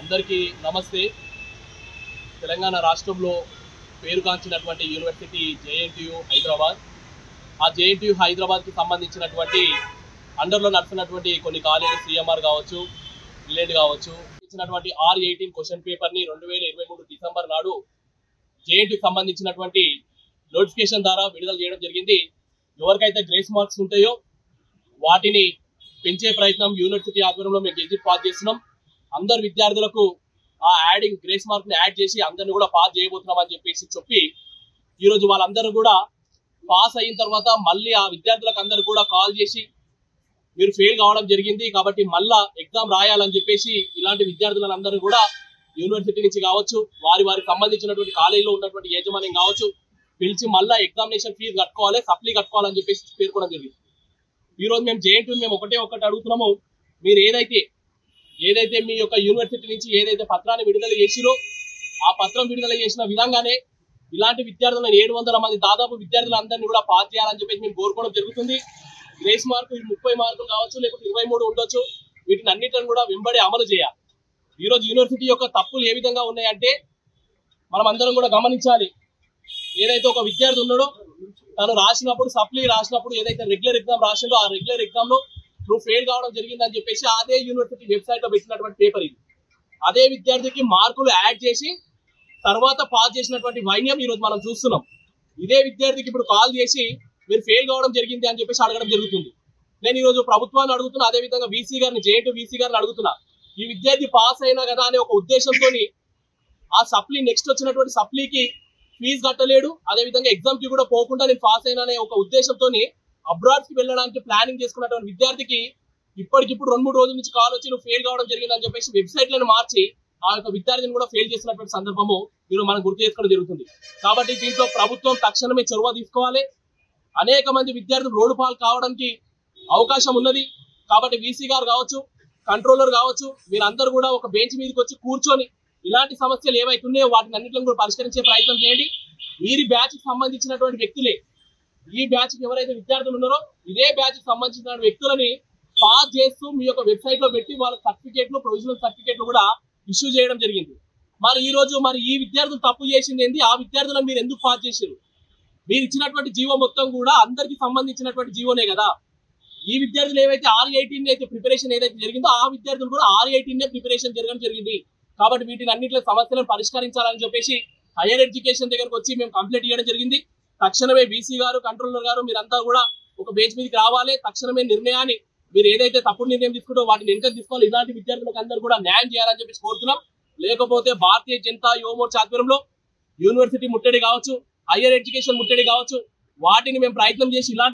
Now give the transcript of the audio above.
అందరికీ నమస్తే. తెలంగాణ రాష్ట్రంలో పేరుగాంచినటువంటి యూనివర్సిటీ జేఎన్టీయూ హైదరాబాద్. ఆ జేఎన్టీయూ హైదరాబాద్కి సంబంధించినటువంటి అండర్లో నడుస్తున్నటువంటి కొన్ని కాలేజీలు సిఎంఆర్ కావచ్చు, రిలేట్ కావచ్చు, ఇచ్చినటువంటి R18 క్వశ్చన్ పేపర్ని 2023 డిసెంబర్ నాడు జేఎన్టీయూకి సంబంధించినటువంటి నోటిఫికేషన్ ద్వారా విడుదల చేయడం జరిగింది. ఎవరికైతే గ్రేస్ మార్క్స్ ఉంటాయో వాటిని పెంచే ప్రయత్నం యూనివర్సిటీ ఆధ్వర్యంలో మేము గెజిట్ పాస్ చేస్తున్నాం. అందరు విద్యార్థులకు ఆ యాడింగ్ గ్రేస్ మార్క్ ని యాడ్ చేసి అందరిని కూడా పాస్ చేయబోతున్నాం అని చెప్పి ఈరోజు వాళ్ళందరూ కూడా పాస్ అయిన తర్వాత మళ్ళీ ఆ విద్యార్థులకు అందరూ కూడా కాల్ చేసి మీరు ఫెయిల్ కావడం జరిగింది కాబట్టి మళ్ళా ఎగ్జామ్ రాయాలని చెప్పేసి ఇలాంటి విద్యార్థులందరూ కూడా యూనివర్సిటీ నుంచి కావచ్చు, వారికి సంబంధించినటువంటి కాలేజీలో ఉన్నటువంటి యాజమాన్యం కావచ్చు పిలిచి మళ్ళా ఎగ్జామినేషన్ ఫీజు కట్టుకోవాలి, సప్లీ కట్టుకోవాలని చెప్పేసి పేర్కొనడం జరిగింది. ఈ రోజు మేము జేఎన్టీయూ మేము ఒకటి అడుగుతున్నాము, మీరు ఏదైతే మీ యొక్క యూనివర్సిటీ నుంచి ఏదైతే పత్రాన్ని విడుదల చేసిరో ఆ పత్రం విడుదల చేసిన విధంగానే ఇలాంటి విద్యార్థులను 700 మంది దాదాపు విద్యార్థులందరినీ కూడా పాస్ చేయాలని చెప్పేసి మేము కోరుకోవడం జరుగుతుంది. గ్రేస్ మార్కు 30 మార్కులు కావచ్చు, లేకపోతే 23 ఉండొచ్చు, వీటిని అన్నిటిని కూడా వెంబడి అమలు చేయాలి. ఈరోజు యూనివర్సిటీ యొక్క తప్పులు ఏ విధంగా ఉన్నాయంటే మనం అందరం కూడా గమనించాలి. ఏదైతే ఒక విద్యార్థి ఉన్నాడో తను రాసినప్పుడు సప్లీ రాసినప్పుడు ఏదైతే రెగ్యులర్ ఎగ్జామ్ రాసిండో ఆ రెగ్యులర్ ఎగ్జామ్ లో నువ్వు ఫెయిల్ కావడం జరిగిందని చెప్పేసి అదే యూనివర్సిటీ వెబ్సైట్ లో పెట్టినటువంటి పేపర్ ఇది. అదే విద్యార్థికి మార్కులు యాడ్ చేసి తర్వాత పాస్ చేసినటువంటి వైన్యం ఈరోజు మనం చూస్తున్నాం. ఇదే విద్యార్థికి ఇప్పుడు కాల్ చేసి మీరు ఫెయిల్ కావడం జరిగింది అని చెప్పేసి అడగడం జరుగుతుంది. నేను ఈరోజు ప్రభుత్వాన్ని అడుగుతున్నా, అదే విధంగా వీసీ గారిని జేఎన్టీయూ వీసీ గారిని అడుగుతున్నా, ఈ విద్యార్థి పాస్ అయినా కదా అనే ఒక ఉద్దేశంతో ఆ సప్లీ నెక్స్ట్ వచ్చినటువంటి సప్లీకి ఫీజు కట్టలేడు, అదేవిధంగా ఎగ్జామ్ కి కూడా పోకుండా నేను పాస్ అయినా అనే ఒక ఉద్దేశంతో అబ్రాడ్ కి వెళ్ళడానికి ప్లానింగ్ చేసుకున్నటువంటి విద్యార్థికి ఇప్పటికిప్పుడు 2-3 రోజుల నుంచి కాల్ వచ్చి నువ్వు ఫెయిల్ కావడం జరిగిందని చెప్పేసి వెబ్సైట్ లను మార్చి ఆ యొక్క విద్యార్థిని కూడా ఫెయిల్ చేసినటువంటి సందర్భము మీరు మనం గుర్తు చేసుకోవడం జరుగుతుంది. కాబట్టి దీంట్లో ప్రభుత్వం తక్షణమే చొరవ తీసుకోవాలి. అనేక మంది విద్యార్థులు రోడ్డు పాలు కావడానికి అవకాశం ఉన్నది. కాబట్టి వీసీ గారు కావచ్చు, కంట్రోలర్ కావచ్చు, మీరందరూ కూడా ఒక బెంచ్ మీదకి వచ్చి కూర్చొని ఇలాంటి సమస్యలు ఏవైతున్నాయో వాటిని అన్నింటిని కూడా పరిష్కరించే ప్రయత్నం చేయండి. వీరి బ్యాచ్ కి సంబంధించినటువంటి వ్యక్తులే, ఈ బ్యాచ్ కి ఎవరైతే విద్యార్థులు ఉన్నారో ఇదే బ్యాచ్ కి సంబంధించిన వ్యక్తులని పాస్ చేస్తూ మీ యొక్క వెబ్సైట్ లో పెట్టి వాళ్ళ సర్టిఫికేట్లు, ప్రొవిజనల్ సర్టిఫికేట్లు కూడా ఇష్యూ చేయడం జరిగింది. మరి ఈ రోజు ఈ విద్యార్థులు తప్పు చేసింది ఏంటి, ఆ విద్యార్థులను మీరు ఎందుకు పాస్ చేశారు? మీరు ఇచ్చినటువంటి జీవో మొత్తం కూడా అందరికి సంబంధించినటువంటి జీవోనే కదా. ఈ విద్యార్థులు ఏవైతే R18 అయితే ప్రిపరేషన్ ఏదైతే జరిగిందో ఆ విద్యార్థులు కూడా R18 ప్రిపరేషన్ జరగడం జరిగింది. కాబట్టి వీటిని అన్నింటిలో సమస్యలను పరిష్కరించాలని చెప్పేసి హైయర్ ఎడ్యుకేషన్ దగ్గరకు వచ్చి మేము కంప్లైంట్ ఇవ్వడం జరిగింది. తక్షణమే వీసీ గారు, కంట్రోలర్ గారు మీరంతా కూడా ఒక బెంచ్ మీదకి రావాలి. తక్షణమే నిర్ణయాన్ని మీరు ఏదైతే తప్పుడు నిర్ణయం తీసుకుంటో వాటిని వెంటనే తీసుకోవాలి. ఇలాంటి విద్యార్థులకు అందరూ కూడా న్యాయం చేయాలని చెప్పేసి కోరుతున్నాం. లేకపోతే భారతీయ జనతా యువ మోర్చా ఆధ్వర్యంలో యూనివర్సిటీ ముట్టడి కావచ్చు, హైయర్ ఎడ్యుకేషన్ ముట్టడి కావచ్చు, వాటిని మేము ప్రయత్నం చేసి ఇలాంటి